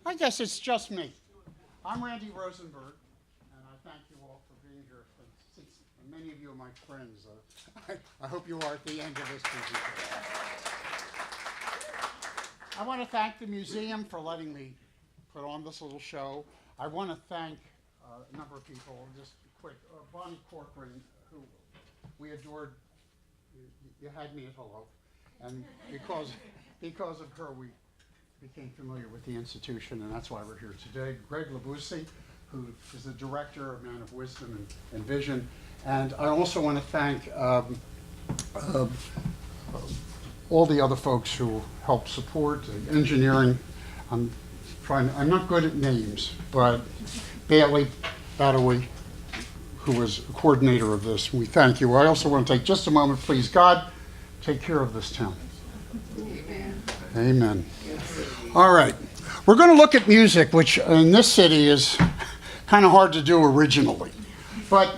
I guess it's just me. I'm Randy Rosenberg, and I thank you all for being here. Since many of you are my friends, I hope you are at the end of this presentation. I want to thank the museum for letting me put on this little show. I want to thank a number of people. Just quick, Bonnie Corcoran, who we adored. You had me at hello, and because of her, we became familiar with the institution, and that's why we're here today. Greg Labusi, who is the director, a man of wisdom and vision. And I also want to thank all the other folks who helped support engineering. I'm not good at names, but Bailey Badawi, who was a coordinator of this, we thank you. I also want to take just a moment, please, God, take care of this town. Amen. Amen. All right. We're going to look at music, which in this city is kind of hard to do originally. But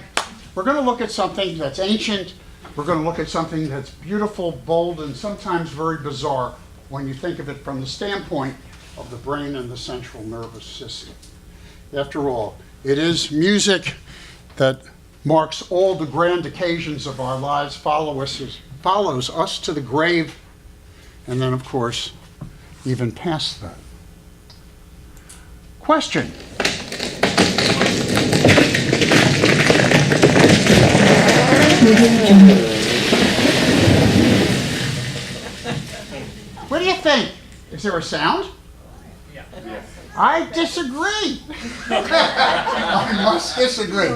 we're going to look at something that's ancient. We're going to look at something that's beautiful, bold, and sometimes very bizarre when you think of it from the standpoint of the brain and the central nervous system. After all, it is music that marks all the grand occasions of our lives, follows us to the grave, and then, of course, even past that. Question. What do you think? Is there a sound? Yeah. I disagree. I must disagree.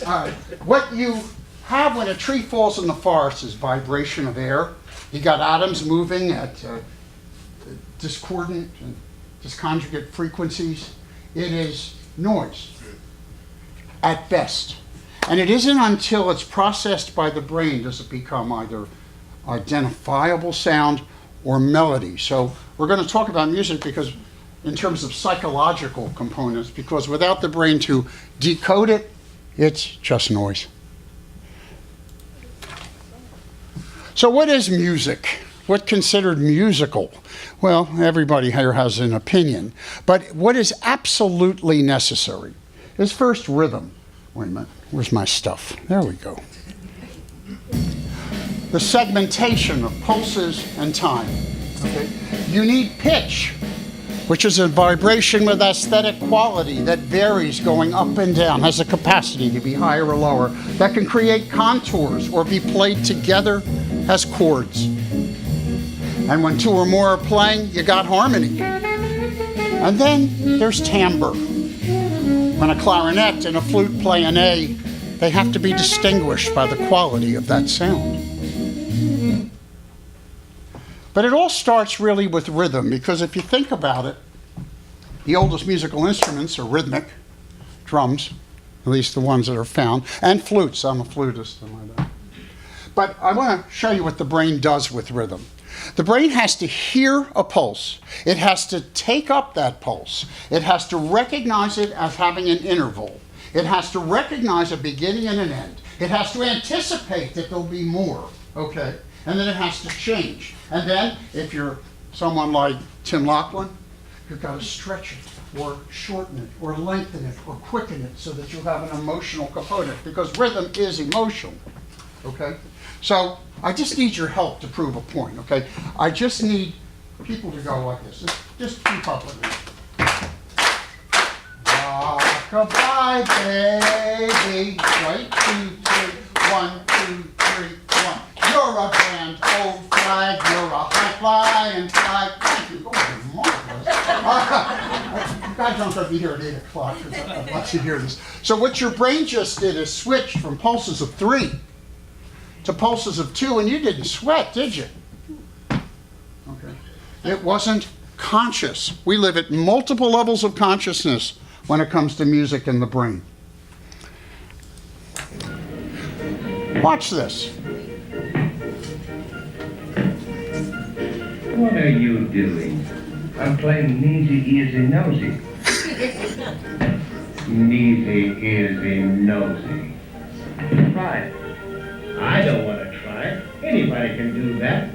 All right. What you have when a tree falls in the forest is vibration of air. You got atoms moving at discordant and disconjugate frequencies. It is noise, at best. And it isn't until it's processed by the brain does it become either identifiable sound or melody. So we're going to talk about music because in terms of psychological components, because without the brain to decode it, it's just noise. So what is music? What's considered musical? Well, everybody here has an opinion. But what is absolutely necessary is first rhythm. Wait a minute, where's my stuff? There we go. The segmentation of pulses and time. Okay? You need pitch, which is a vibration with aesthetic quality that varies going up and down, has a capacity to be higher or lower, that can create contours or be played together as chords. And when two or more are playing, you got harmony. And then there's timbre. When a clarinet and a flute play an A, they have to be distinguished by the quality of that sound. But it all starts really with rhythm, because if you think about it, the oldest musical instruments are rhythmic, drums, at least the ones that are found, and flutes. I'm a flutist and like that. But I want to show you what the brain does with rhythm. The brain has to hear a pulse. It has to take up that pulse. It has to recognize it as having an interval. It has to recognize a beginning and an end. It has to anticipate that there'll be more, okay? And then it has to change. And then, if you're someone like Tim Laughlin, you've got to stretch it, or shorten it, or lengthen it, or quicken it so that you have an emotional component, because rhythm is emotional, okay? So I just need your help to prove a point, okay? I just need people to go like this. Just keep up with me. Rock-a-bye, baby. Right? 2, 3, 1, 2, 3, 1. You're a grand old flag. You're a high-flying flag. Thank you. Oh, marvelous. You guys don't have to be here at 8 o'clock because I'd like to hear this. So what your brain just did is switch from pulses of 3 to pulses of 2, and you didn't sweat, did you? Okay. It wasn't conscious. We live at multiple levels of consciousness when it comes to music in the brain. Watch this. What are you doing? I'm playing Neasy Easy Nosy. Neasy Easy Nosy. Try it. I don't want to try it. Anybody can do that.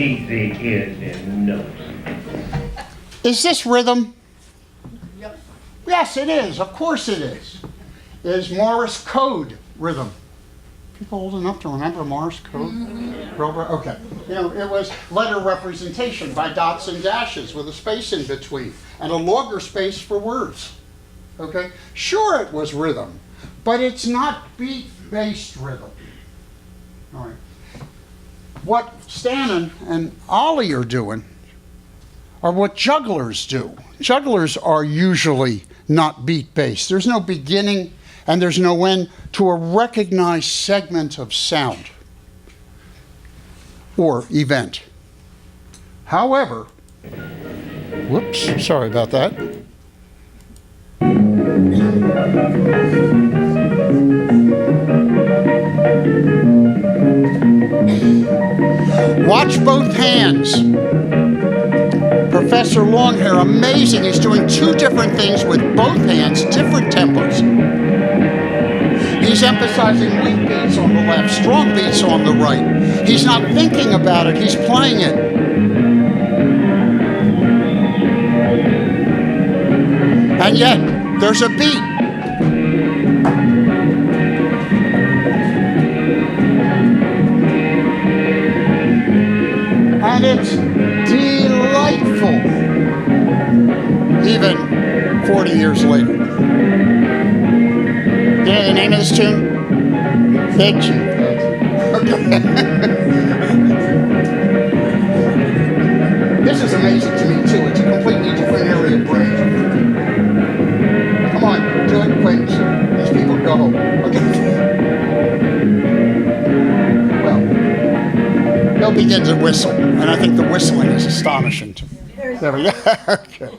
needs the ears and nose. Is this rhythm? Yep. Yes, it is. Of course it is. It is Morse code rhythm. People old enough to remember Morse code? Okay. You know, it was letter representation by dots and dashes with a space in between and a longer space for words. Okay? Sure, it was rhythm, but it's not beat-based rhythm. All right. What Stan and Ollie are doing are what jugglers do. Jugglers are usually not beat-based. There's no beginning and there's no end to a recognized segment of sound or event. However, whoops, sorry about that. Watch both hands. Professor Longhair, amazing. He's doing two different things with both hands, different tempos. He's emphasizing weak beats on the left, strong beats on the right. He's not thinking about it, he's playing it. And yet, there's a beat. And it's delightful, even 40 years later. You know the name of this tune? Big Chief. Okay. This is amazing to me, too. It's a completely different area of brain. Come on, do it quick. These people go home. Okay. Well, they'll begin to whistle, and I think the whistling is astonishing to me. There we go. Okay.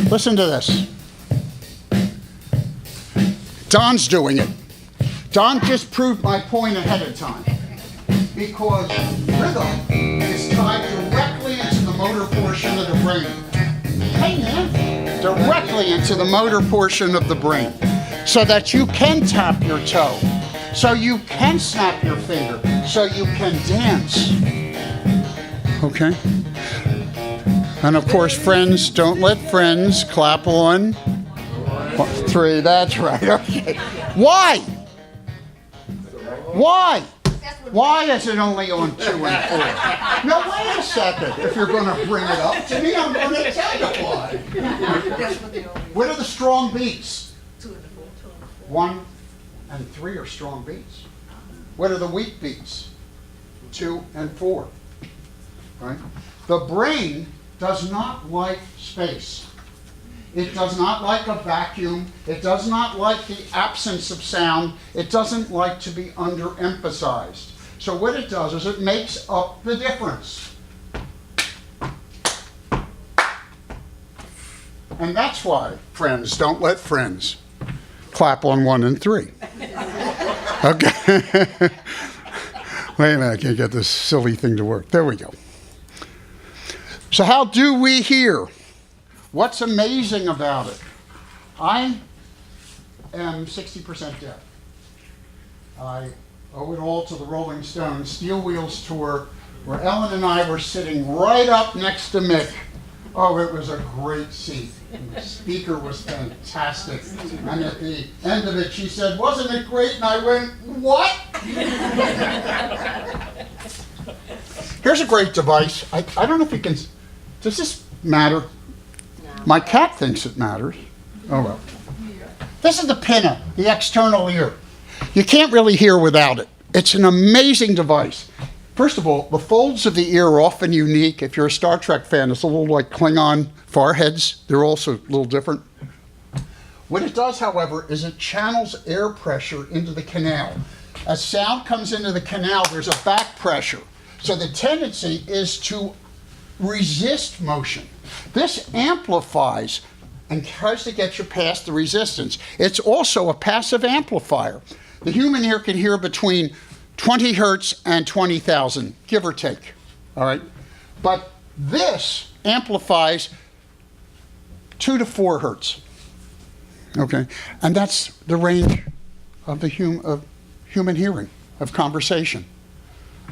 Listen to this. Don's doing it. Don just proved my point ahead of time. Because rhythm is tied directly into the motor portion of the brain. Hey man, directly into the motor portion of the brain. So that you can tap your toe. So you can snap your finger. So you can dance. Okay? And of course, friends, don't let friends clap on. 3, that's right. Okay. Why? Why? Why is it only on 2 and 4? No, wait a second. If you're going to bring it up to me, I'm going to tell you why. What are the strong beats? 2 and 4. 1 and 3 are strong beats. What are the weak beats? 2 and 4. Right? The brain does not like space. It does not like a vacuum. It does not like the absence of sound. It doesn't like to be underemphasized. So what it does is it makes up the difference. And that's why, friends, don't let friends clap on 1 and 3. Okay. Wait a minute, I can't get this silly thing to work. There we go. So how do we hear? What's amazing about it? I am 60% deaf. I owe it all to the Rolling Stones Steel Wheels tour, where Ellen and I were sitting right up next to Mick. Oh, it was a great seat. The speaker was fantastic. And at the end of it, she said, "Wasn't it great?" And I went, "What?" Here's a great device. I don't know if you can... Does this matter? No. My cat thinks it matters. Oh, well. This is the pinna, the external ear. You can't really hear without it. It's an amazing device. First of all, the folds of the ear are often unique. If you're a Star Trek fan, it's a little like Klingon foreheads. They're also a little different. What it does, however, is it channels air pressure into the canal. As sound comes into the canal, there's a back pressure. So the tendency is to resist motion. This amplifies and tries to get you past the resistance. It's also a passive amplifier. The human ear can hear between 20 hertz and 20,000, give or take, all right? But this amplifies 2 to 4 hertz, okay? And that's the range of the human hearing, of conversation.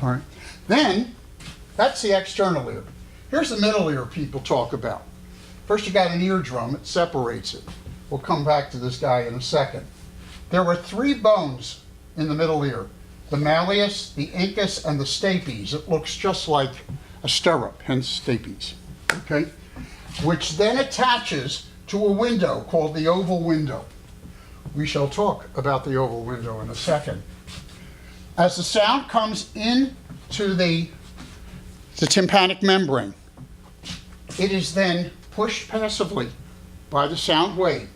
All right. Then, that's the external ear. Here's the middle ear people talk about. First you got an eardrum, it separates it. We'll come back to this guy in a second. There were 3 bones in the middle ear. The malleus, the incus, and the stapes. It looks just like a stirrup, hence stapes, okay? Which then attaches to a window called the oval window. We shall talk about the oval window in a second. As the sound comes into the tympanic membrane, it is then pushed passively by the sound wave.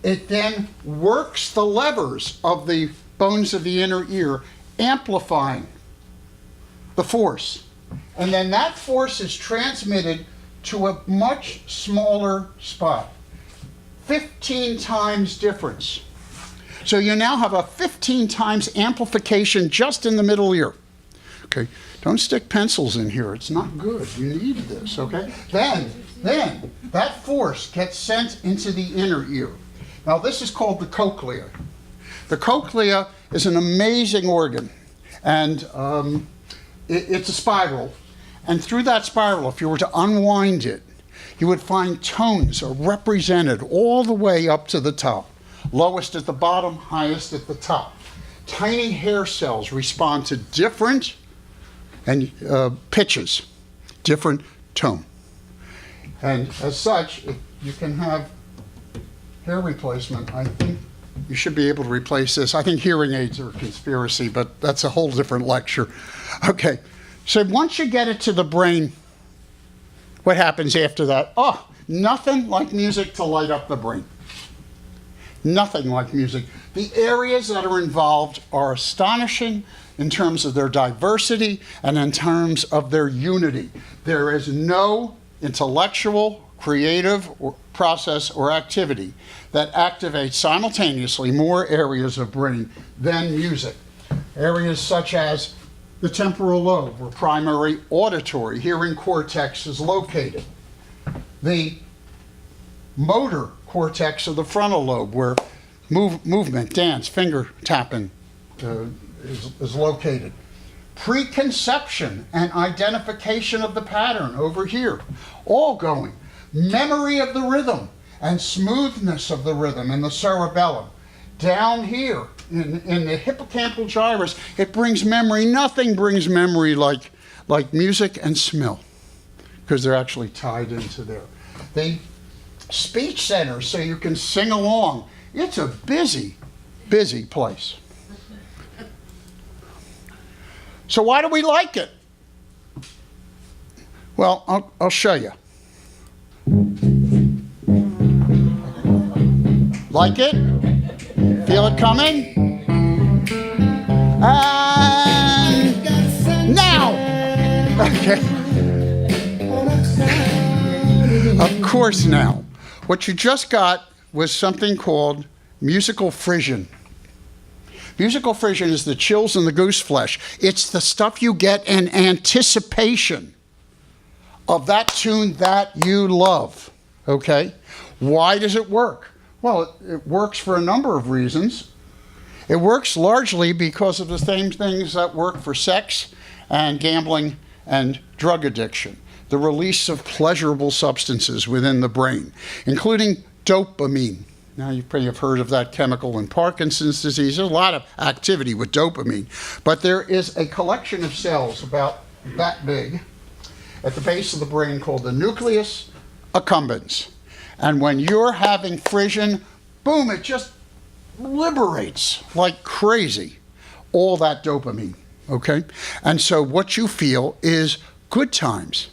It then works the levers of the bones of the inner ear, amplifying the force. And then that force is transmitted to a much smaller spot. 15 times difference. So you now have a 15 times amplification just in the middle ear. Okay, don't stick pencils in here. It's not good. You need this, okay? Then that force gets sent into the inner ear. Now this is called the cochlea. The cochlea is an amazing organ, and it's a spiral. And through that spiral, if you were to unwind it, you would find tones are represented all the way up to the top. Lowest at the bottom, highest at the top. Tiny hair cells respond to different pitches, different tone. And as such, if you can have hair replacement, I think you should be able to replace this. I think hearing aids are a conspiracy, but that's a whole different lecture. Okay, so once you get it to the brain, what happens after that? Oh, nothing like music to light up the brain. Nothing like music. The areas that are involved are astonishing in terms of their diversity and in terms of their unity. There is no intellectual, creative process or activity that activates simultaneously more areas of brain than music. Areas such as the temporal lobe, where primary auditory hearing cortex is located. The motor cortex of the frontal lobe, where movement, dance, finger tapping is located. Preconception and identification of the pattern over here, all going. Memory of the rhythm and smoothness of the rhythm in the cerebellum. Down here in the hippocampal gyrus, it brings memory. Nothing brings memory like music and smell, because they're actually tied into there. The speech center, so you can sing along. It's a busy, busy place. So why do we like it? Well, I'll show you. Like it? Feel it coming? And now! Okay. Of course now. What you just got was something called musical frisson. Musical frisson is the chills in the goose flesh. It's the stuff you get in anticipation of that tune that you love, okay? Why does it work? Well, it works for a number of reasons. It works largely because of the same things that work for sex and gambling and drug addiction. The release of pleasurable substances within the brain, including dopamine. Now, you probably have heard of that chemical in Parkinson's disease. There's a lot of activity with dopamine. But there is a collection of cells about that big at the base of the brain called the nucleus accumbens. And when you're having frisson, boom, it just liberates like crazy all that dopamine, okay? And so what you feel is good times.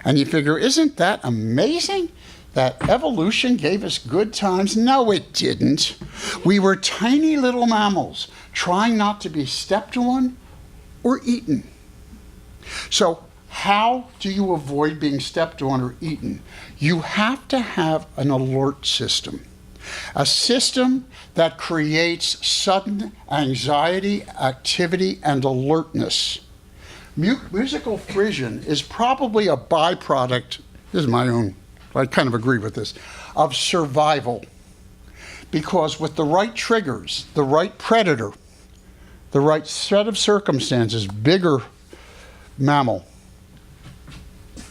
And you figure, isn't that amazing? That evolution gave us good times? No, it didn't. We were tiny little mammals trying not to be stepped on or eaten. So how do you avoid being stepped on or eaten? You have to have an alert system. A system that creates sudden anxiety, activity, and alertness. Musical frisson is probably a byproduct, this is my own, I kind of agree with this, of survival. Because with the right triggers, the right predator, the right set of circumstances, bigger mammal,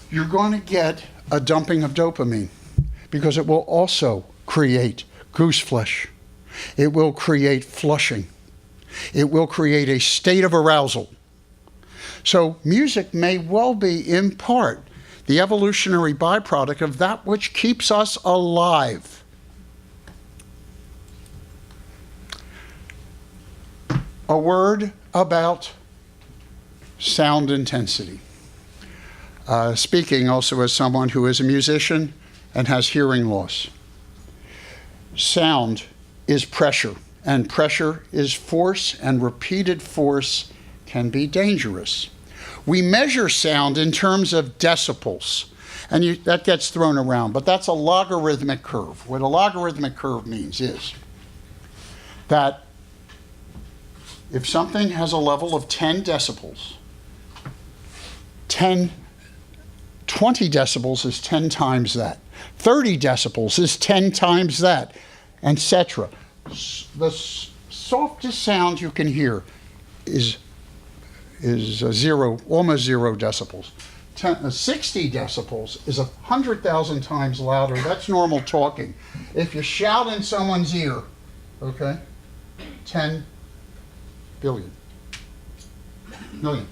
you're going to get a dumping of dopamine because it will also create goose flesh. It will create flushing. It will create a state of arousal. So music may well be, in part, the evolutionary byproduct of that which keeps us alive. A word about sound intensity. Speaking also as someone who is a musician and has hearing loss. Sound is pressure, and pressure is force, and repeated force can be dangerous. We measure sound in terms of decibels, and that gets thrown around, but that's a logarithmic curve. What a logarithmic curve means is that if something has a level of 10 decibels, 20 decibels is 10 times that. 30 decibels is 10 times that, etc. The softest sound you can hear is zero, almost 0 decibels. 60 decibels is 100,000 times louder. That's normal talking. If you shout in someone's ear, okay, 10 billion. Million.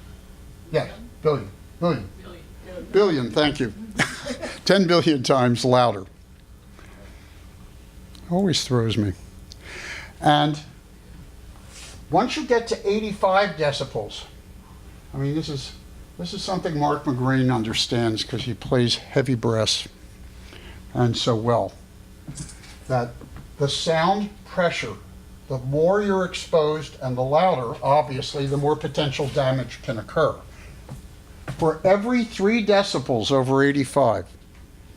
Yes, billion. Billion, thank you. 10 billion times louder. Always throws me. And once you get to 85 decibels, I mean, this is something Mark McGreen understands because he plays heavy brass and so well, that the sound pressure, the more you're exposed and the louder, obviously, the more potential damage can occur. For every 3 decibels over 85,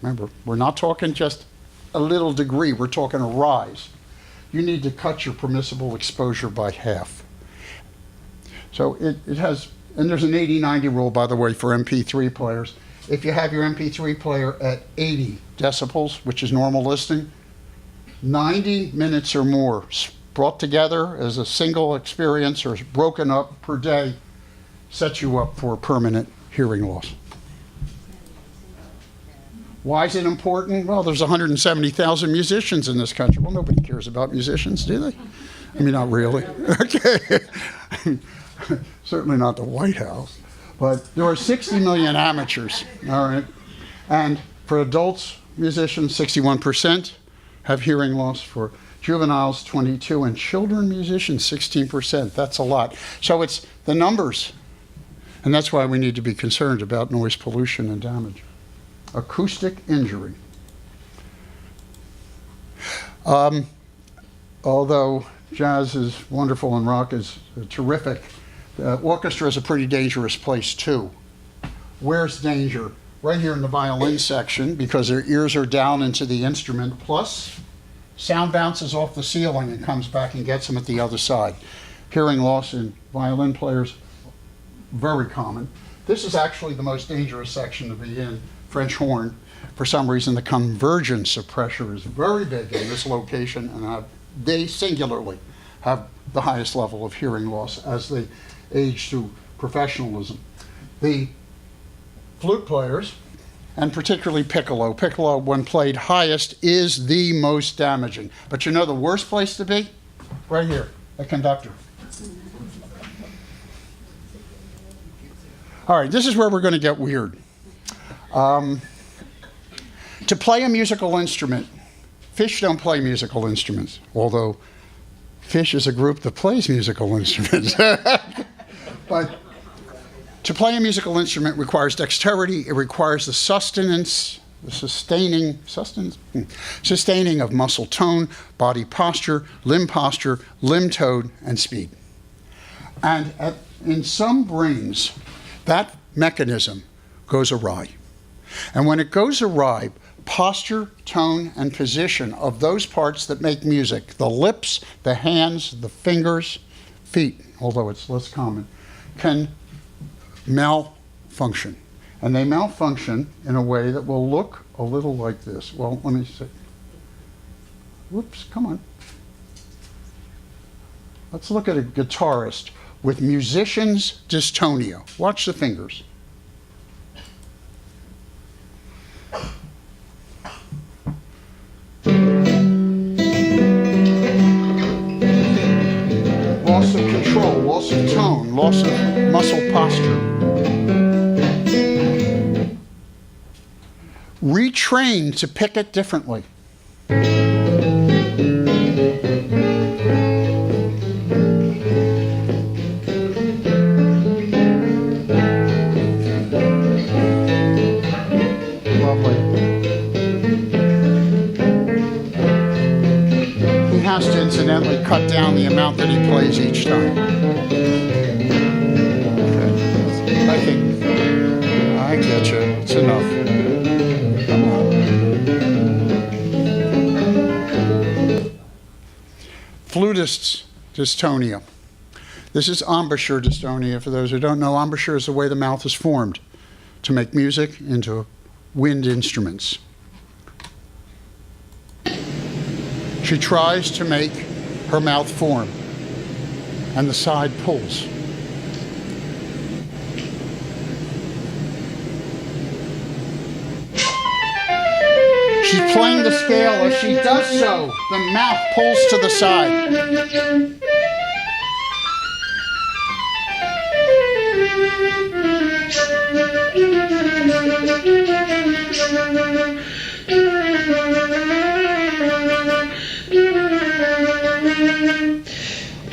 remember, we're not talking just a little degree, we're talking a rise. You need to cut your permissible exposure by half. So it has, and there's an 80-90 rule, by the way, for MP3 players. If you have your MP3 player at 80 decibels, which is normal listening, 90 minutes or more brought together as a single experience or broken up per day sets you up for permanent hearing loss. Why is it important? Well, there's 170,000 musicians in this country. Well, nobody cares about musicians, do they? I mean, not really. Okay. Certainly not the White House. But there are 60 million amateurs, all right? And for adults, musicians, 61% have hearing loss. For juveniles, 22%, and children musicians, 16%. That's a lot. So it's the numbers. And that's why we need to be concerned about noise pollution and damage. Acoustic injury. Although jazz is wonderful and rock is terrific, the orchestra is a pretty dangerous place too. Where's danger? Right here in the violin section, because their ears are down into the instrument, plus sound bounces off the ceiling and comes back and gets them at the other side. Hearing loss in violin players, very common. This is actually the most dangerous section to be in, French horn. For some reason, the convergence of pressure is very big in this location, and they singularly have the highest level of hearing loss as they age through professionalism. The flute players, and particularly piccolo. Piccolo, when played highest, is the most damaging. But you know the worst place to be? Right here, a conductor. All right, this is where we're going to get weird. To play a musical instrument, fish don't play musical instruments, although fish is a group that plays musical instruments. But to play a musical instrument requires dexterity, it requires the sustenance, the sustaining of muscle tone, body posture, limb tone, and speed. And in some brains, that mechanism goes awry. And when it goes awry, posture, tone, and position of those parts that make music, the lips, the hands, the fingers, feet, although it's less common, can malfunction. And they malfunction in a way that will look a little like this. Well, let me see. Whoops, come on. Let's look at a guitarist with musician's dystonia. Watch the fingers. Loss of control, loss of tone, loss of muscle posture. Retrain to pick it differently. Lovely. He has to incidentally cut down the amount that he plays each time. Okay. I think I get you. It's enough. Come on. Flutist's dystonia. This is embouchure dystonia. For those who don't know, embouchure is the way the mouth is formed to make music into wind instruments. She tries to make her mouth form, and the side pulls. She's playing the scale. As she does so, the mouth pulls to the side.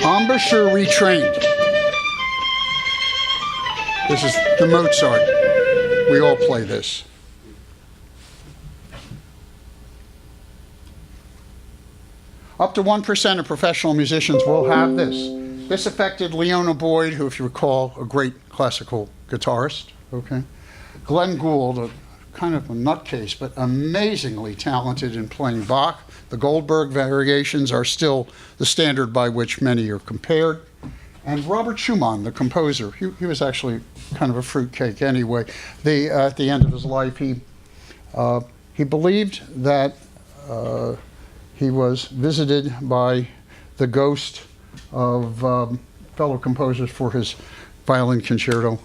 Embouchure retrained. This is the Mozart. We all play this. Up to 1% of professional musicians will have this. This affected Leona Boyd, who, if you recall, a great classical guitarist. Okay, Glenn Gould, a kind of a nutcase, but amazingly talented in playing Bach. The Goldberg variations are still the standard by which many are compared. And Robert Schumann, the composer, he was actually kind of a fruitcake anyway. At the end of his life, he believed that he was visited by the ghost of fellow composers for his violin concerto.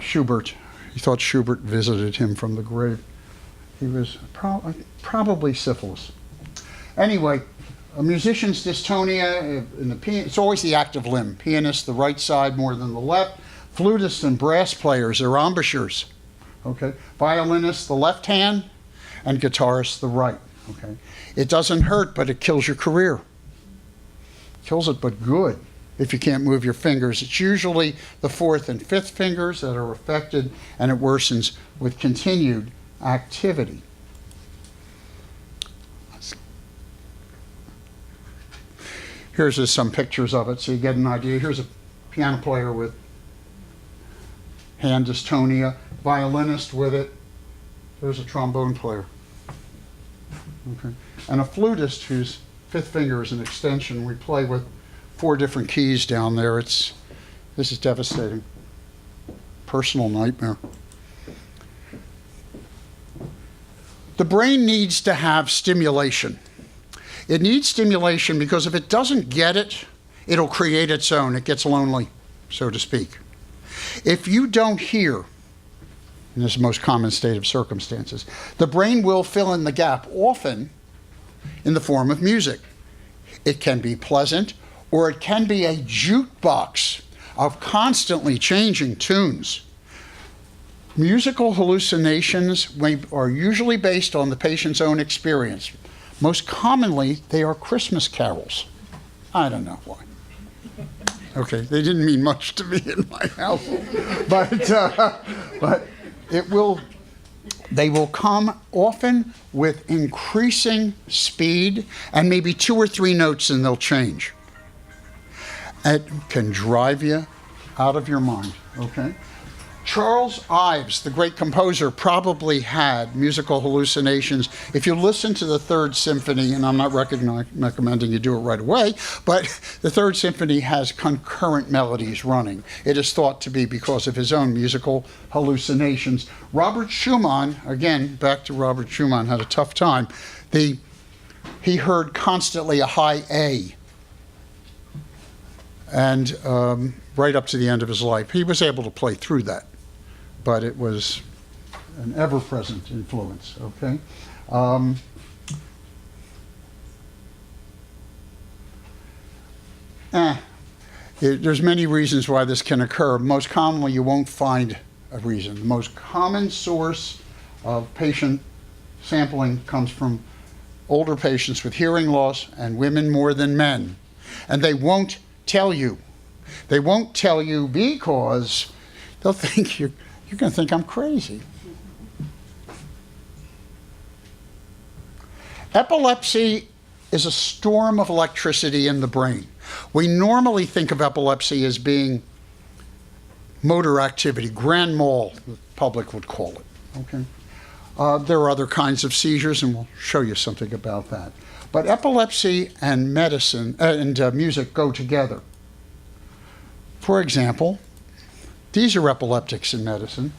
Schubert. He thought Schubert visited him from the grave. He was probably syphilis. Anyway, a musician's dystonia in the it's always the active limb. Pianist, the right side more than the left. Flutists and brass players are embouchures. Okay. Violinists, the left hand, and guitarists, the right. Okay. It doesn't hurt, but it kills your career. Kills it, but good. If you can't move your fingers, it's usually the fourth and fifth fingers that are affected, and it worsens with continued activity. Here's just some pictures of it so you get an idea. Here's a piano player with hand dystonia, violinist with it. There's a trombone player. Okay. And a flutist whose fifth finger is an extension. We play with 4 different keys down there. This is devastating. Personal nightmare. The brain needs to have stimulation. It needs stimulation because if it doesn't get it, it'll create its own. It gets lonely, so to speak. If you don't hear, in this most common state of circumstances, the brain will fill in the gap, often in the form of music. It can be pleasant, or it can be a jukebox of constantly changing tunes. Musical hallucinations are usually based on the patient's own experience. Most commonly, they are Christmas carols. I don't know why. Okay, they didn't mean much to me in my household, but they will come often with increasing speed and maybe 2 or 3 notes and they'll change. It can drive you out of your mind, okay? Charles Ives, the great composer, probably had musical hallucinations. If you listen to the Third Symphony, and I'm not recommending you do it right away, but the Third Symphony has concurrent melodies running. It is thought to be because of his own musical hallucinations. Robert Schumann, again, back to Robert Schumann, had a tough time. He heard constantly a high A. and right up to the end of his life. He was able to play through that, but it was an ever-present influence, okay? There's many reasons why this can occur. Most commonly, you won't find a reason. The most common source of patient sampling comes from older patients with hearing loss and women more than men. And they won't tell you. They won't tell you because they'll think you're going to think I'm crazy. Epilepsy is a storm of electricity in the brain. We normally think of epilepsy as being motor activity, grand mal, the public would call it. Okay. There are other kinds of seizures, and we'll show you something about that. But epilepsy and medicine and music go together. For example, these are epileptics in medicine.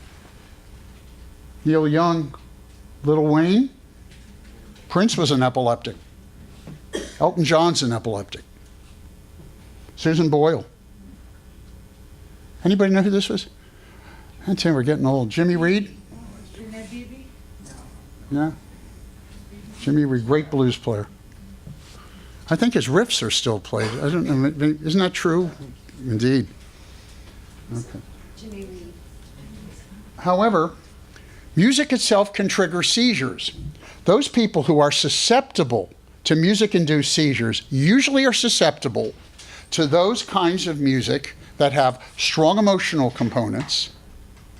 Neil Young, Lil Wayne. Prince was an epileptic. Elton John's an epileptic. Susan Boyle. Anybody know who this was? I tell you, we're getting old. Jimmy Reed? No. Jimmy Reed, great blues player. I think his riffs are still played. I don't know. Isn't that true? Indeed. Okay. Jimmy Reed. However, music itself can trigger seizures. Those people who are susceptible to music-induced seizures usually are susceptible to those kinds of music that have strong emotional components,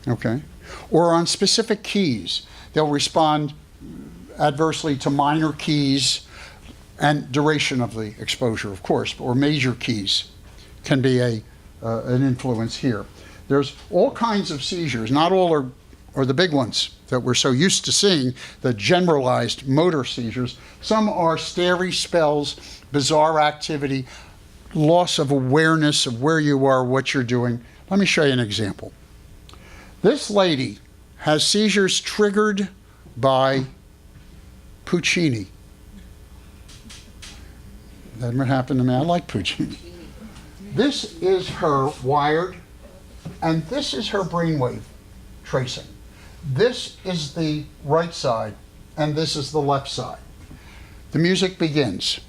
okay, or on specific keys. They'll respond adversely to minor keys and duration of the exposure, of course, or major keys can be an influence here. There's all kinds of seizures. Not all are the big ones that we're so used to seeing, the generalized motor seizures. Some are starry spells, bizarre activity, loss of awareness of where you are, what you're doing. Let me show you an example. This lady has seizures triggered by Puccini. That never happened to me. I like Puccini. This is her wired, and this is her brainwave tracing. This is the right side, and this is the left side. The music begins.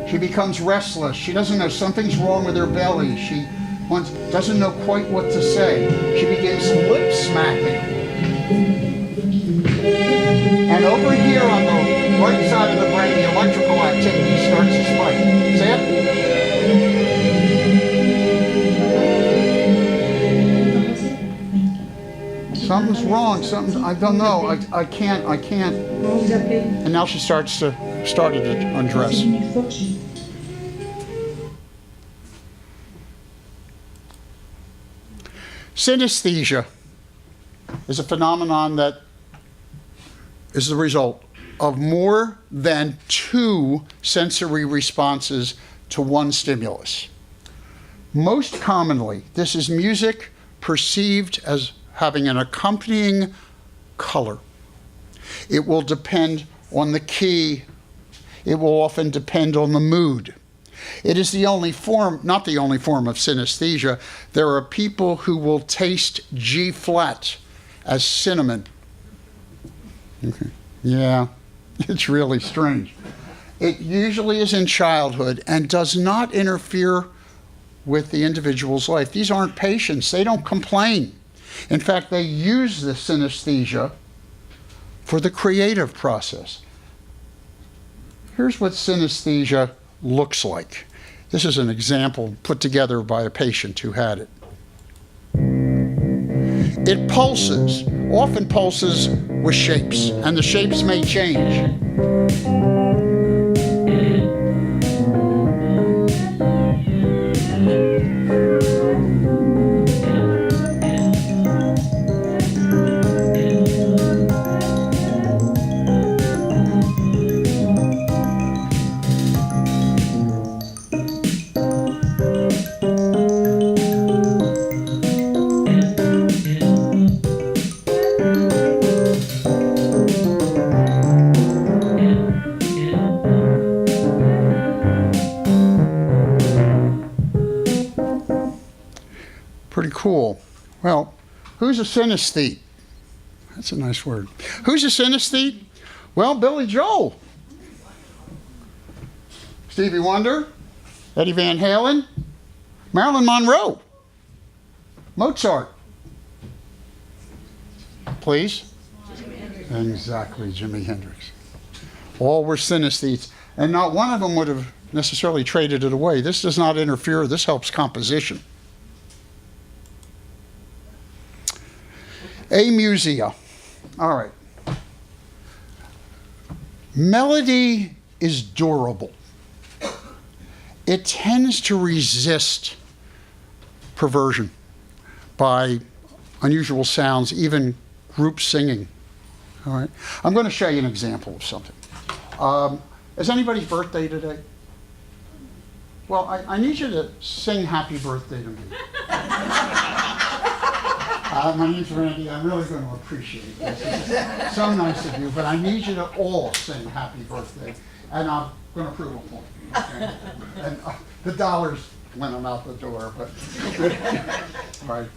She becomes restless. She doesn't know, something's wrong with her belly. She doesn't know quite what to say. She begins lip smacking. And over here on the right side of the brain, the electrical activity starts to spike. See it? Something's wrong. Something, I don't know. I can't. And now she started to undress. Synesthesia is a phenomenon that is the result of more than 2 sensory responses to one stimulus. Most commonly, this is music perceived as having an accompanying color. It will depend on the key. It will often depend on the mood. It is the only form, not the only form of synesthesia. There are people who will taste G flat as cinnamon. Okay. Yeah, it's really strange. It usually is in childhood and does not interfere with the individual's life. These aren't patients. They don't complain. In fact, they use the synesthesia for the creative process. Here's what synesthesia looks like. This is an example put together by a patient who had it. It pulses, often pulses with shapes, and the shapes may change. Cool. Well, who's a synesthete? That's a nice word. Who's a synesthete? Well, Billy Joel. Stevie Wonder, Eddie Van Halen, Marilyn Monroe, Mozart. Please? Exactly, Jimi Hendrix. All were synesthetes, and not one of them would have necessarily traded it away. This does not interfere. This helps composition. Amusia. All right. Melody is durable. It tends to resist perversion by unusual sounds, even group singing. All right. I'm going to show you an example of something. Is anybody's birthday today? Well, I need you to sing happy birthday to me. My name's Randy. I'm really going to appreciate this. It's so nice of you, but I need you to all sing happy birthday, and I'm going to prove a point. Okay? And the dollars when I'm out the door, but all right.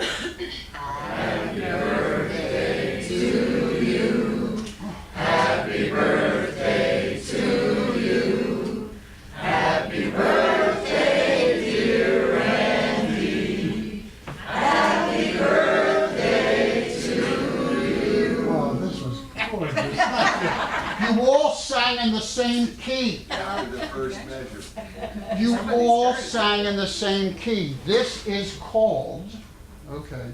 Happy birthday to you. Happy birthday to you. Happy birthday, dear Randy. Happy birthday to you. Oh, this was gorgeous. You all sang in the same key. The first measure. You all sang in the same key. This is called, okay,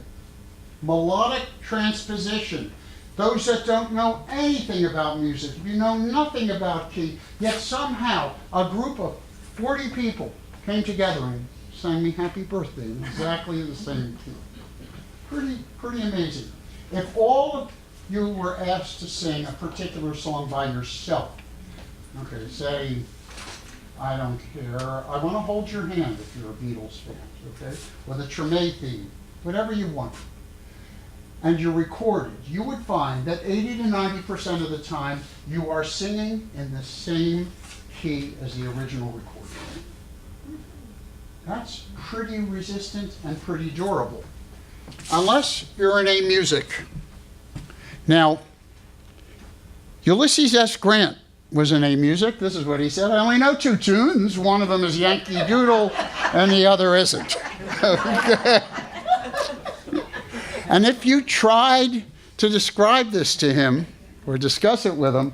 melodic transposition. Those that don't know anything about music, if you know nothing about key, yet somehow a group of 40 people came together and sang me happy birthday in exactly the same key. Pretty amazing. If all of you were asked to sing a particular song by yourself, okay, say, I don't care, I want to hold your hand if you're a Beatles fan, okay, or the Treme theme, whatever you want, and you recorded, you would find that 80 to 90% of the time you are singing in the same key as the original recording. That's pretty resistant and pretty durable, unless you're in A music. Now, Ulysses S. Grant was in A music. This is what he said: I only know two tunes. One of them is Yankee Doodle, and the other isn't. Okay. And if you tried to describe this to him or discuss it with him,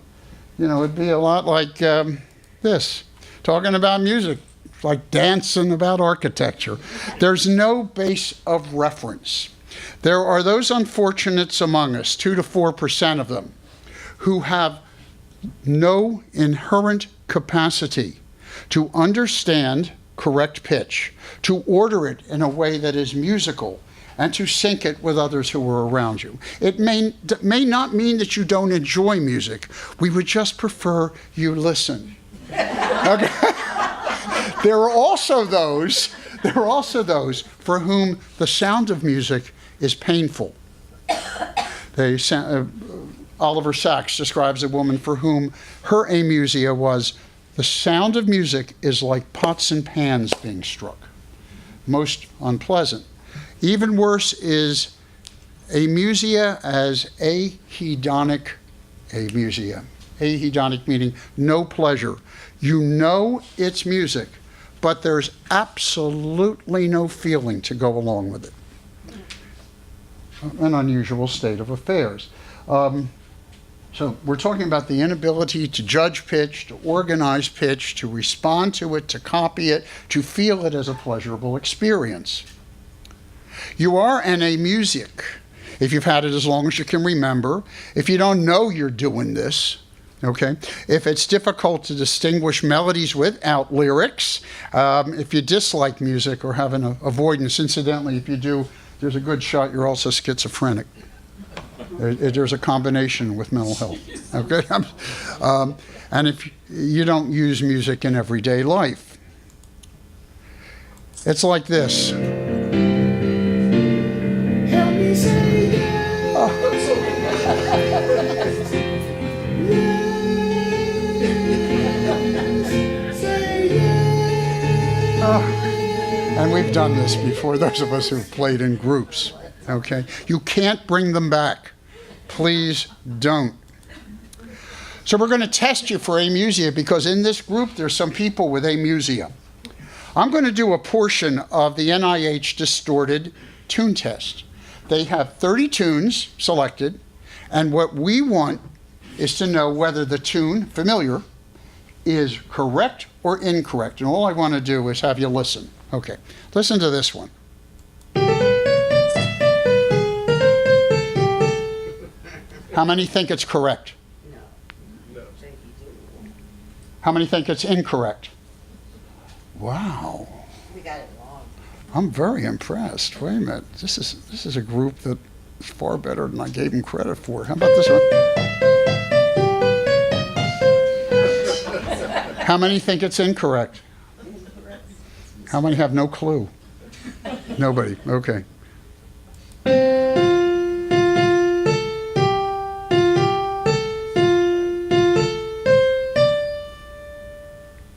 you know, it'd be a lot like this, talking about music, like dancing about architecture. There's no base of reference. There are those unfortunates among us, 2 to 4% of them, who have no inherent capacity to understand correct pitch, to order it in a way that is musical, and to sync it with others who are around you. It may not mean that you don't enjoy music. We would just prefer you listen. Okay? There are also those for whom the sound of music is painful. Oliver Sacks describes a woman for whom her amusia was, the sound of music is like pots and pans being struck. Most unpleasant. Even worse is amusia as ahedonic amusia. Ahedonic meaning no pleasure. You know it's music, but there's absolutely no feeling to go along with it. An unusual state of affairs. So we're talking about the inability to judge pitch, to organize pitch, to respond to it, to copy it, to feel it as a pleasurable experience. You are an amusic if you've had it as long as you can remember. If you don't know you're doing this, okay? If it's difficult to distinguish melodies without lyrics, if you dislike music or have an avoidance, incidentally, if you do, there's a good shot you're also schizophrenic. There's a combination with mental health, okay? And if you don't use music in everyday life, it's like this. Help me say yes. Yes. Say yes. And we've done this before, those of us who've played in groups, okay? You can't bring them back. Please don't. So we're going to test you for amusia because in this group there's some people with amusia. I'm going to do a portion of the NIH distorted tune test. They have 30 tunes selected, and what we want is to know whether the tune, familiar, is correct or incorrect. And all I want to do is have you listen. Okay, listen to this one. How many think it's correct? No. How many think it's incorrect? Wow. We got it wrong. I'm very impressed. Wait a minute. This is a group that is far better than I gave them credit for. How about this one? How many think it's incorrect? How many have no clue? Nobody. Okay.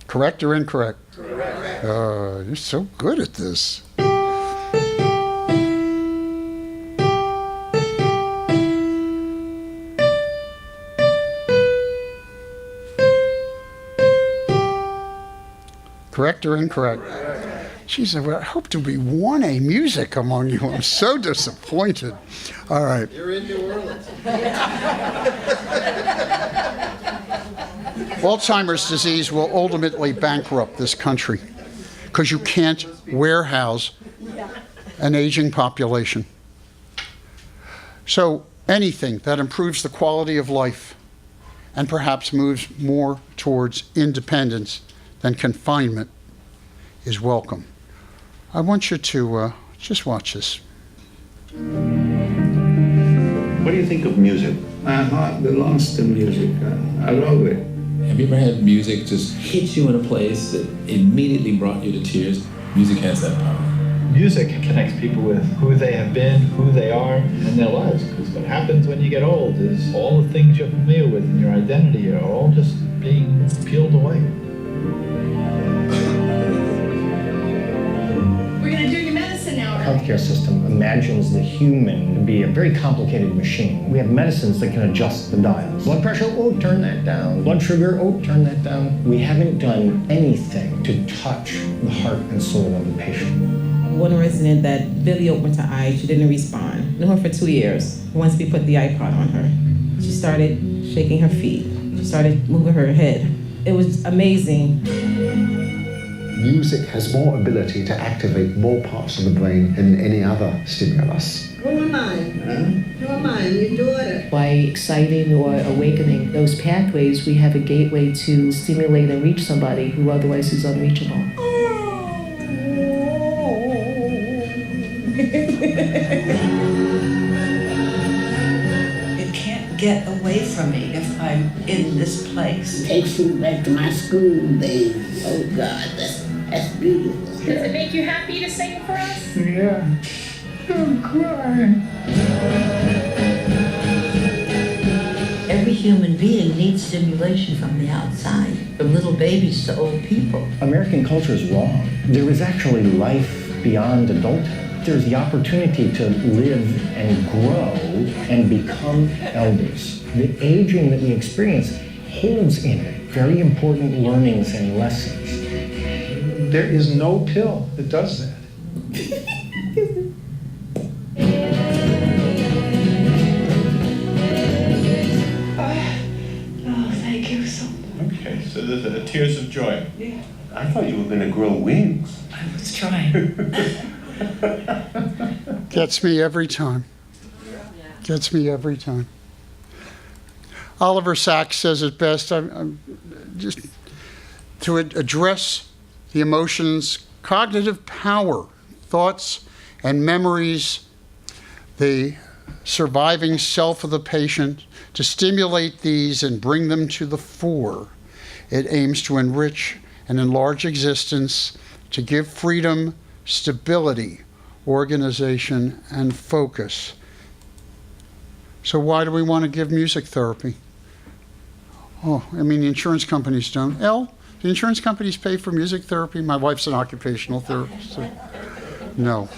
Correct or incorrect? Correct. You're so good at this. Correct or incorrect? She said, well, I hope to be one A music among you. I'm so disappointed. All right. You're in New Orleans. Alzheimer's disease will ultimately bankrupt this country because you can't warehouse an aging population. So anything that improves the quality of life and perhaps moves more towards independence than confinement is welcome. I want you to just watch this. What do you think of music? My heart belongs to music. I love it. Have you ever had music just hit you in a place that immediately brought you to tears? Music has that power. Music connects people with who they have been, who they are, and their lives. Because what happens when you get old is all the things you're familiar with and your identity are all just being peeled away. We're going to do your medicine now. Our healthcare system imagines the human to be a very complicated machine. We have medicines that can adjust the dials. Blood pressure, oh, turn that down. Blood sugar, oh, turn that down. We haven't done anything to touch the heart and soul of the patient. One resident that Billy opened her eyes, she didn't respond. Knew her for 2 years. Once we put the iPod on her, she started shaking her feet. She started moving her head. It was amazing. Music has more ability to activate more parts of the brain than any other stimulus. Who am I? Who am I? I'm your daughter. By exciting or awakening those pathways, we have a gateway to stimulate and reach somebody who otherwise is unreachable. It can't get away from me if I'm in this place. It takes me back to my school days. Oh God, that's beautiful. Does it make you happy to sing for us? Yeah. Don't cry. Every human being needs stimulation from the outside, from little babies to old people. American culture is wrong. There is actually life beyond adulthood. There's the opportunity to live and grow and become elders. The aging that we experience holds in it very important learnings and lessons. There is no pill that does that. Oh, thank you so much. Okay, so there's a tears of joy. Yeah. I thought you were going to grow wings. I was trying. Gets me every time. Gets me every time. Oliver Sacks says it best. I'm just to address the emotions, cognitive power, thoughts and memories, the surviving self of the patient, to stimulate these and bring them to the fore. It aims to enrich and enlarge existence, to give freedom, stability, organization, and focus. So why do we want to give music therapy? Oh, I mean, the insurance companies don't. The insurance companies pay for music therapy? My wife's an occupational therapist. So. No.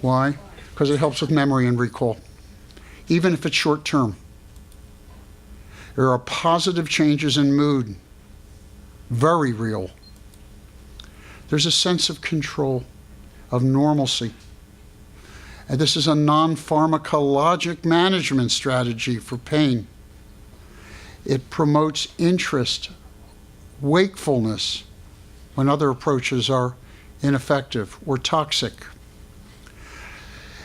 Why? Because it helps with memory and recall, even if it's short term. There are positive changes in mood, very real. There's a sense of control, of normalcy. And this is a non-pharmacologic management strategy for pain. It promotes interest, wakefulness, when other approaches are ineffective or toxic.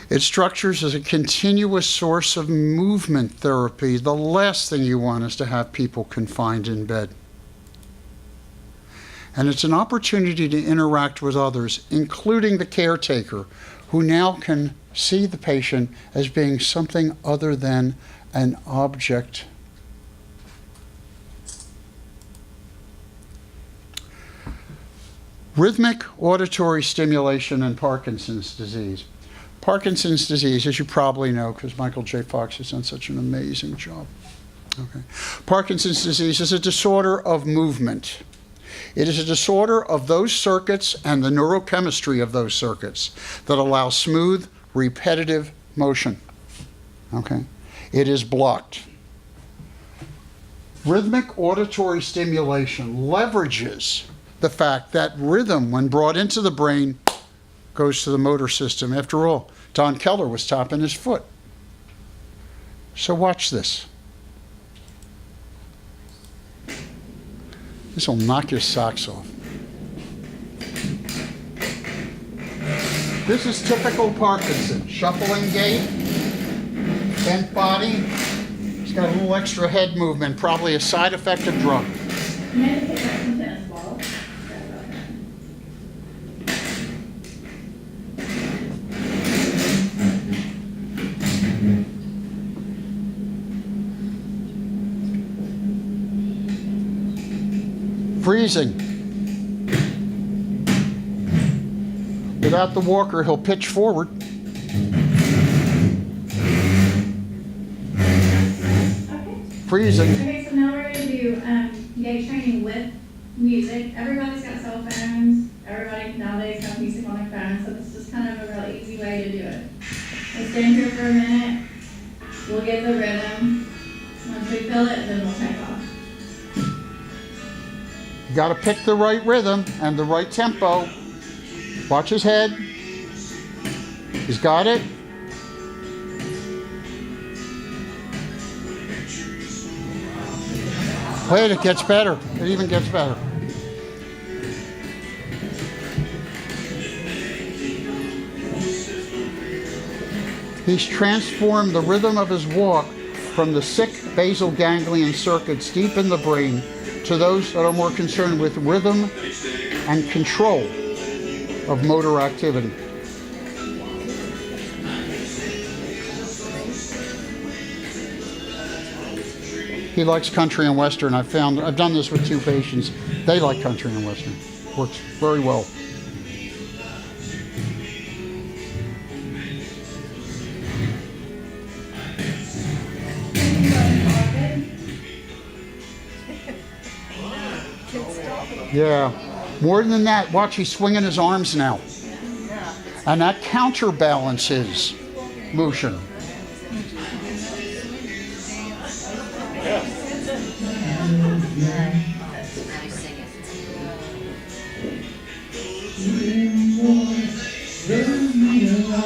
It structures as a continuous source of movement therapy. The last thing you want is to have people confined in bed. And it's an opportunity to interact with others, including the caretaker, who now can see the patient as being something other than an object. Rhythmic auditory stimulation in Parkinson's disease. Parkinson's disease, as you probably know, because Michael J. Fox has done such an amazing job. Okay. Parkinson's disease is a disorder of movement. It is a disorder of those circuits and the neurochemistry of those circuits that allow smooth, repetitive motion. Okay? It is blocked. Rhythmic auditory stimulation leverages the fact that rhythm, when brought into the brain, goes to the motor system. After all, Don Keller was tapping his foot. So watch this. This will knock your socks off. This is typical Parkinson. Shuffling gait, bent body. He's got a little extra head movement, probably a side effect of drug. Freezing. Without the walker, he'll pitch forward. Freezing. Okay, so now we're going to do gait training with music. Everybody's got cell phones. Everybody nowadays has music on their phone, so this is kind of a really easy way to do it. We'll stand here for a minute. We'll get the rhythm. Once we feel it, then we'll take off. You got to pick the right rhythm and the right tempo. Watch his head. He's got it. Wait, it gets better. It even gets better. He's transformed the rhythm of his walk from the sick basal ganglion circuits deep in the brain to those that are more concerned with rhythm and control of motor activity. He likes country and western. I've done this with 2 patients. They like country and western. Works very well. Yeah. More than that, watch, he's swinging his arms now. And that counterbalances motion.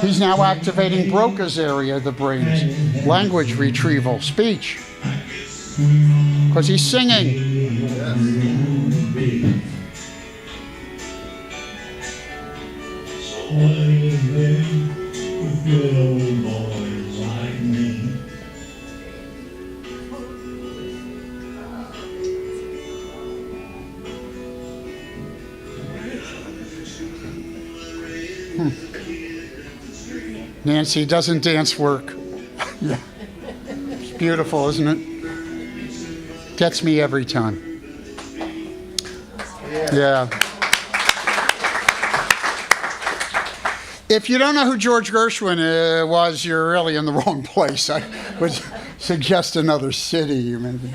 He's now activating Broca's area of the brain. Language retrieval, speech. Because he's singing. Nancy, doesn't dance work? Yeah. It's beautiful, isn't it? Gets me every time. Yeah. If you don't know who George Gershwin was, you're really in the wrong place. I would suggest another city, maybe.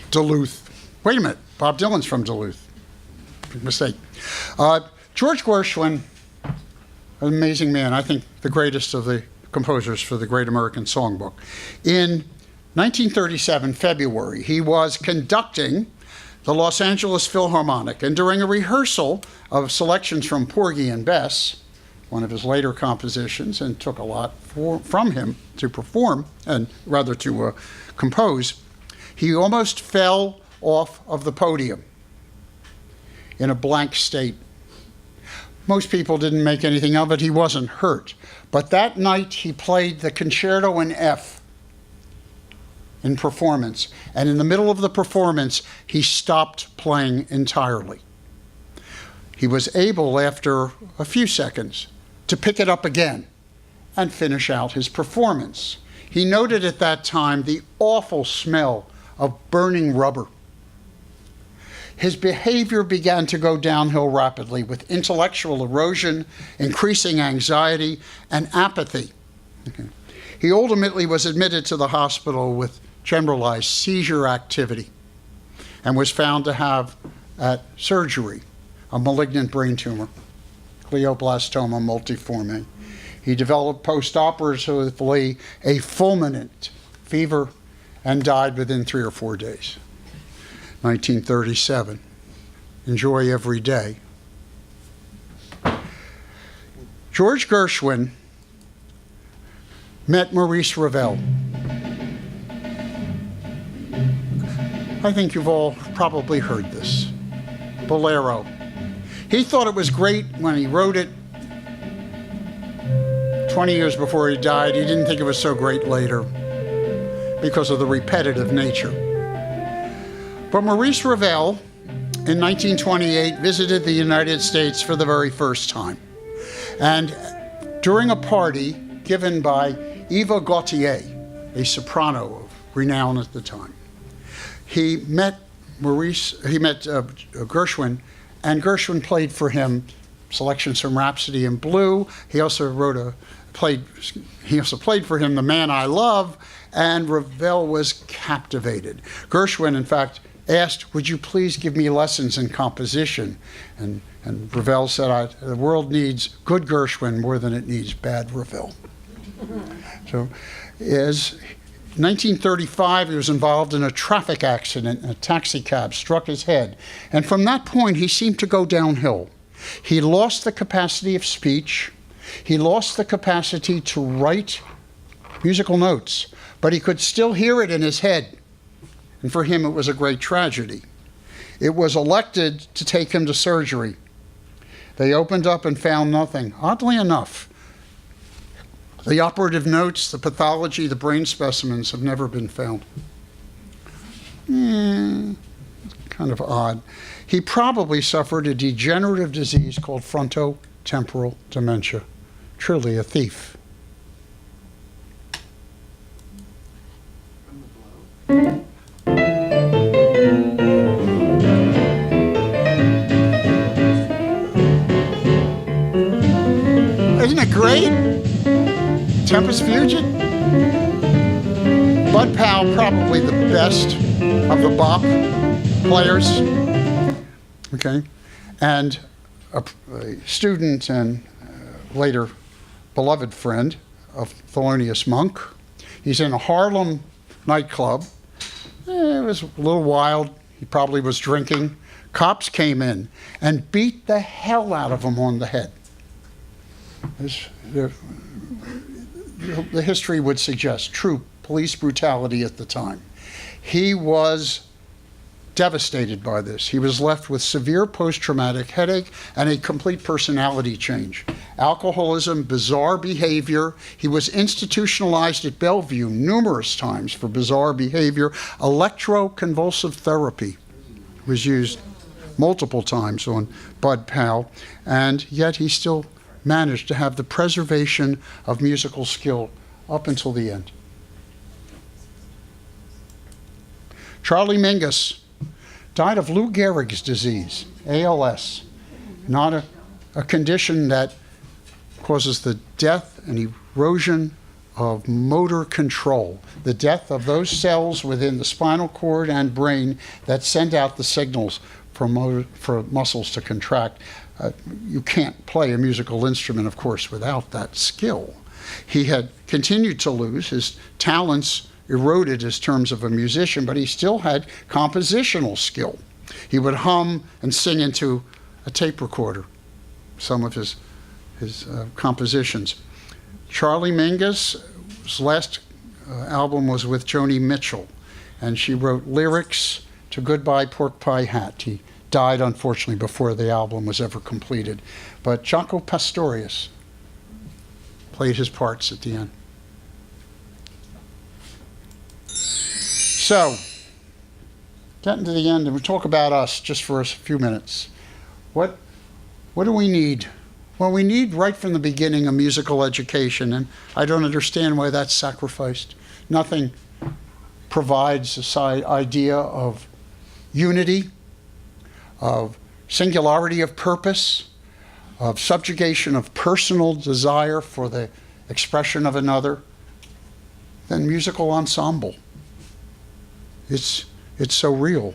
Duluth. Wait a minute, Bob Dylan's from Duluth. Big mistake. George Gershwin An amazing man. I think the greatest of the composers for the Great American Songbook. In 1937, February, he was conducting the Los Angeles Philharmonic, and during a rehearsal of selections from Porgy and Bess, one of his later compositions, and took a lot from him to perform, and rather to compose, he almost fell off of the podium in a blank state. Most people didn't make anything of it. He wasn't hurt. But that night he played the Concerto in F in performance. And in the middle of the performance, he stopped playing entirely. He was able, after a few seconds, to pick it up again and finish out his performance. He noted at that time the awful smell of burning rubber. His behavior began to go downhill rapidly with intellectual erosion, increasing anxiety, and apathy. He ultimately was admitted to the hospital with generalized seizure activity and was found to have, at surgery, a malignant brain tumor, glioblastoma multiforme. He developed postoperatively a fulminant fever and died within 3 or 4 days. 1937. Enjoy every day. George Gershwin met Maurice Ravel. I think you've all probably heard this. Bolero. He thought it was great when he wrote it 20 years before he died. He didn't think it was so great later because of the repetitive nature. But Maurice Ravel, in 1928, visited the United States for the very first time. And during a party given by Eva Gautier, a soprano of renown at the time, he met Gershwin, and Gershwin played for him selections from Rhapsody in Blue. He also played for him The Man I Love, and Ravel was captivated. Gershwin, in fact, asked, "Would you please give me lessons in composition?" And Ravel said, "The world needs good Gershwin more than it needs bad Ravel." So, as 1935, he was involved in a traffic accident. A taxi cab struck his head. And from that point, he seemed to go downhill. He lost the capacity of speech. He lost the capacity to write musical notes, but he could still hear it in his head. And for him, it was a great tragedy. It was elected to take him to surgery. They opened up and found nothing. Oddly enough, the operative notes, the pathology, the brain specimens have never been found. Kind of odd. He probably suffered a degenerative disease called frontotemporal dementia. Truly a thief. Isn't it great? Tempest Fugit. Bud Powell, probably the best of the bop players. Okay, and a student and later beloved friend of Thelonious Monk. He's in a Harlem nightclub. It was a little wild. He probably was drinking. Cops came in and beat the hell out of him on the head. The history would suggest true police brutality at the time. He was devastated by this. He was left with severe post-traumatic headache and a complete personality change. Alcoholism, bizarre behavior. He was institutionalized at Bellevue numerous times for bizarre behavior. Electroconvulsive therapy was used multiple times on Bud Powell, and yet he still managed to have the preservation of musical skill up until the end. Charlie Mingus died of Lou Gehrig's disease, ALS, not a condition that causes the death and erosion of motor control, the death of those cells within the spinal cord and brain that send out the signals for muscles to contract. You can't play a musical instrument, of course, without that skill. He had continued to lose. His talents eroded his terms of a musician, but he still had compositional skill. He would hum and sing into a tape recorder some of his compositions. Charlie Mingus' last album was with Joni Mitchell, and she wrote lyrics to Goodbye Pork Pie Hat. He died, unfortunately, before the album was ever completed. But Jaco Pastorius played his parts at the end. So, getting to the end, and we'll talk about us just for a few minutes. What do we need? Well, we need right from the beginning a musical education, and I don't understand why that's sacrificed. Nothing provides this idea of unity, of singularity of purpose, of subjugation of personal desire for the expression of another, than musical ensemble. It's so real.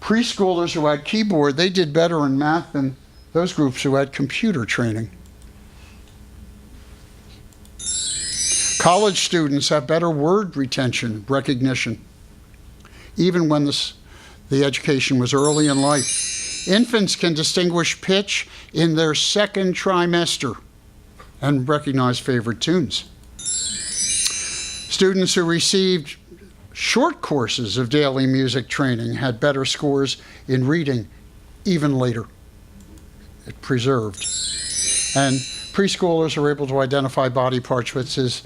Preschoolers who had keyboard, they did better in math than those groups who had computer training. College students have better word retention, recognition, even when the education was early in life. Infants can distinguish pitch in their second trimester and recognize favorite tunes. Students who received short courses of daily music training had better scores in reading even later. It preserved. And preschoolers are able to identify body parts, which is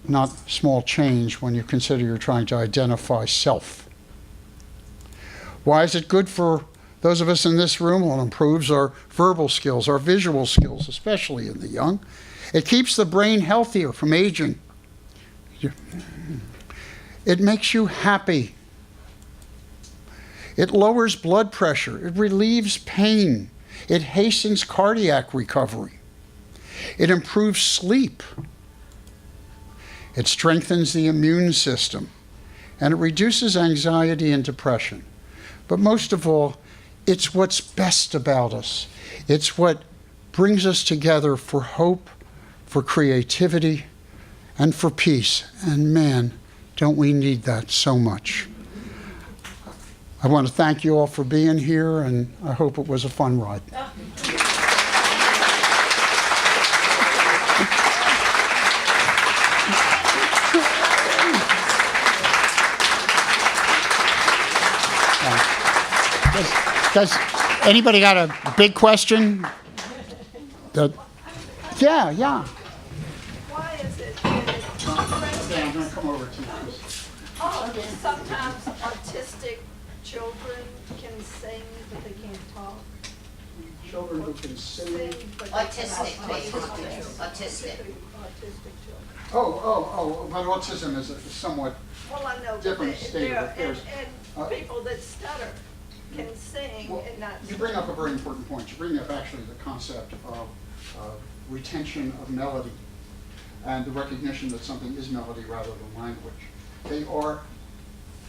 not small change when you consider you're trying to identify self. Why is it good for those of us in this room? Well, it improves our verbal skills, our visual skills, especially in the young. It keeps the brain healthier from aging. It makes you happy. It lowers blood pressure. It relieves pain. It hastens cardiac recovery. It improves sleep. It strengthens the immune system. And it reduces anxiety and depression. But most of all, it's what's best about us. It's what brings us together for hope, for creativity, and for peace. And man, don't we need that so much. I want to thank you all for being here, and I hope it was a fun ride. Does anybody got a big question? Yeah. Why is it that I'm going to come over to you. sometimes autistic children can sing, but they can't talk? Children who can sing. But Autistic, Autistic children. Oh, but autism is a somewhat Well, I know, different but state of affairs. and people that stutter can sing and not. You bring up a very important point. You bring up actually the concept of retention of melody and the recognition that something is melody rather than language.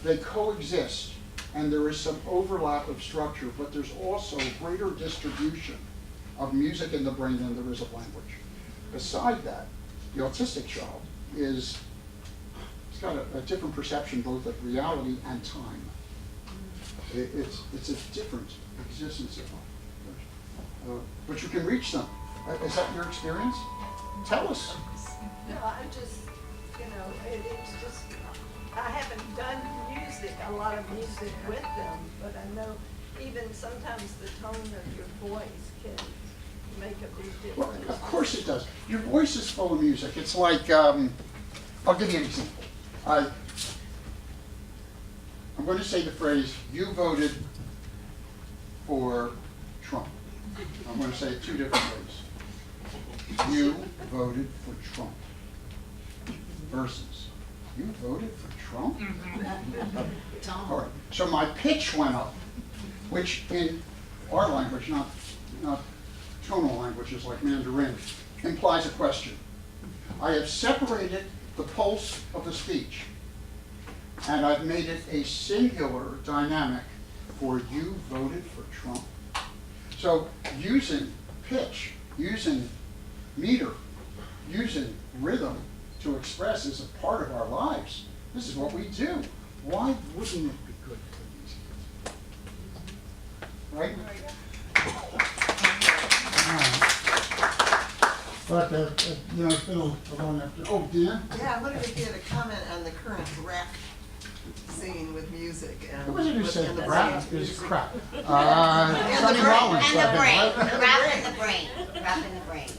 They coexist, and there is some overlap of structure, but there's also greater distribution of music in the brain than there is of language. Beside that, the autistic child it's got a different perception both of reality and time. It's a different existence of life. But you can reach them. Is that your experience? Tell us. No, I just, it's just, I haven't done a lot of music with them, but I know even sometimes the tone of your voice can make a big difference. Well, of course it does. Your voice is full of music. It's like, I'll give you an example. I'm going to say the phrase, "You voted for Trump." I'm going to say it two different ways. You voted for Trump versus you voted for Trump? All right. So my pitch went up, which in our language, not tonal languages like Mandarin, implies a question. I have separated the pulse of the speech, and I've made it a singular dynamic for you voted for Trump. So using pitch, using meter, using rhythm to express is a part of our lives. This is what we do. Why wouldn't it be good for these kids? Right? But, you know, it's been a long afternoon. Oh, Dan? Yeah, I wanted to get a comment on the current rap scene with music. And Who was it who said the rap brain. is crap? And Sonny the Rollins. And the I brain. think, right? Rap in the brain. Rap in the brain.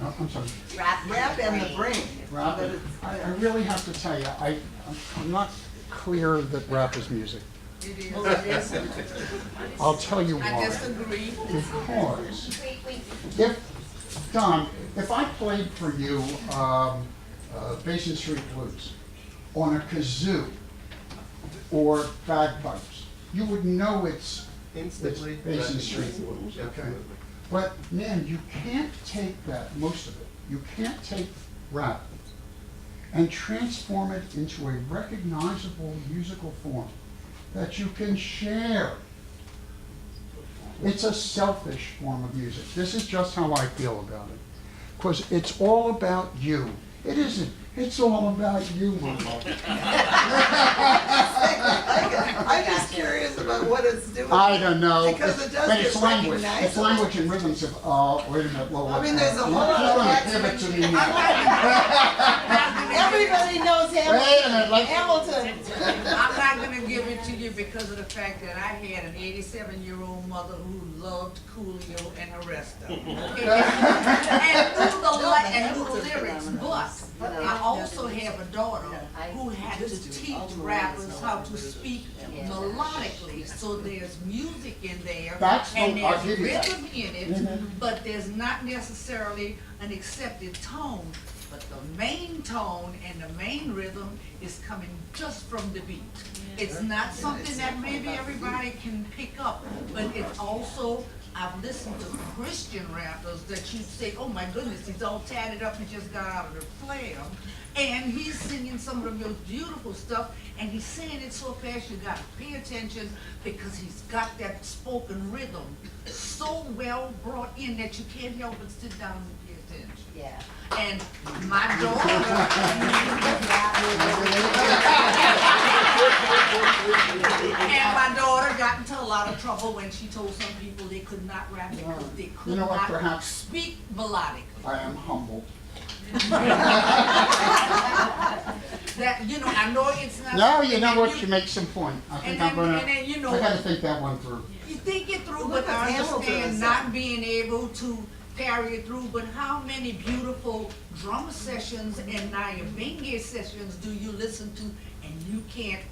Oh, I'm sorry. Rap and the brain. Rap. I really have to tell you, I'm not clear that rap is music. It is. Oh, it is. I'll tell you why. I disagree. Because if, Don, if I played for you Basin Street Blues on a kazoo or bagpipes, you would know it's instantly Basin Street Blues, okay? But man, you can't take that, most of it, you can't take rap and transform it into a recognizable musical form that you can share. It's a selfish form of music. This is just how I feel about it. Because it's all about you. It isn't. It's all about you, my love. I'm just curious about what it's doing. I don't know. Because it does but get it's language. It's recognizable. language and rhythms of, wait a minute, well, I mean, there's a whole lot of give it to me now. Everybody knows Hamilton. Wait a minute, like, Hamilton. I'm not going to give it to you because of the fact that I had an 87-year-old mother who loved Coolio and the rest of them. Okay? and knew the lyrics, but I also have a daughter who had to teach rappers how to speak melodically. So there's music in there, and there's rhythm in it, but there's not necessarily an accepted tone. But the main tone and the main rhythm is coming just from the beat. It's not something that maybe everybody can pick up, but it's also, I've listened to Christian rappers that you say, oh my goodness, he's all tatted up and just got out of the flam. And he's singing some of the most beautiful stuff, and he's saying it so fast you gotta pay attention because he's got that spoken rhythm so well brought in that you can't help but sit down and pay attention. Yeah. And my daughter, and my daughter got into a lot of trouble when she told some people they could not rap because they could You know what, not perhaps speak melodically. I am humbled. That, you know, I know it's not. No, you know what, you make some point. I think I'm gonna, and then, you know, I gotta think that one through. You think it through, Look but I at Hamilton. understand not being able to carry it through, but how many beautiful drum sessions and Nyabingi sessions do you listen to and you can't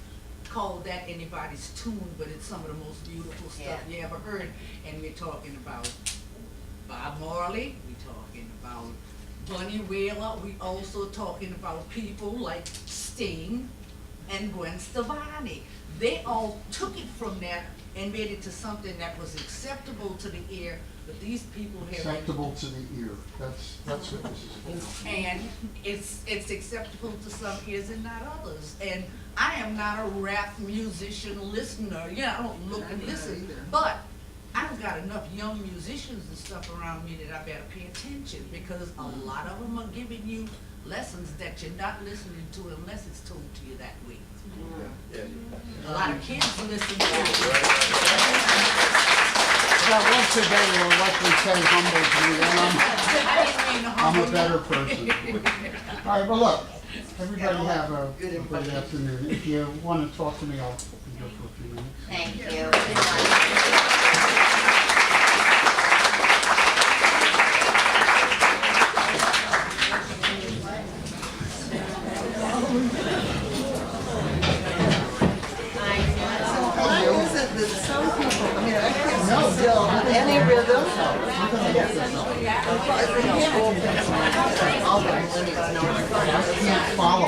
call that anybody's tune, but it's some of the most beautiful stuff you ever heard. And we're talking about Bob Marley, we're talking about Bunny Wailer, we also talking about people like Sting and Gwen Stefani. They all took it from that and made it to something that was acceptable to the ear, but these people have Acceptable to the ear. That's what this is. and it's acceptable to some ears and not others. And I am not a rap musician listener. Yeah, I don't look and listen, but I've got enough young musicians and stuff around me that I better pay attention because a lot of them are giving you lessons that you're not listening to unless it's told to you that way. A lot of kids listen to it. Well, once a day will likely say humble to me, and I'm a better person. All right, well, look, everybody have a good afternoon. If you want to talk to me, I'll be here for a few minutes. Thank you. Why is it that some people, I mean, I can't still any rhythm. I can't follow.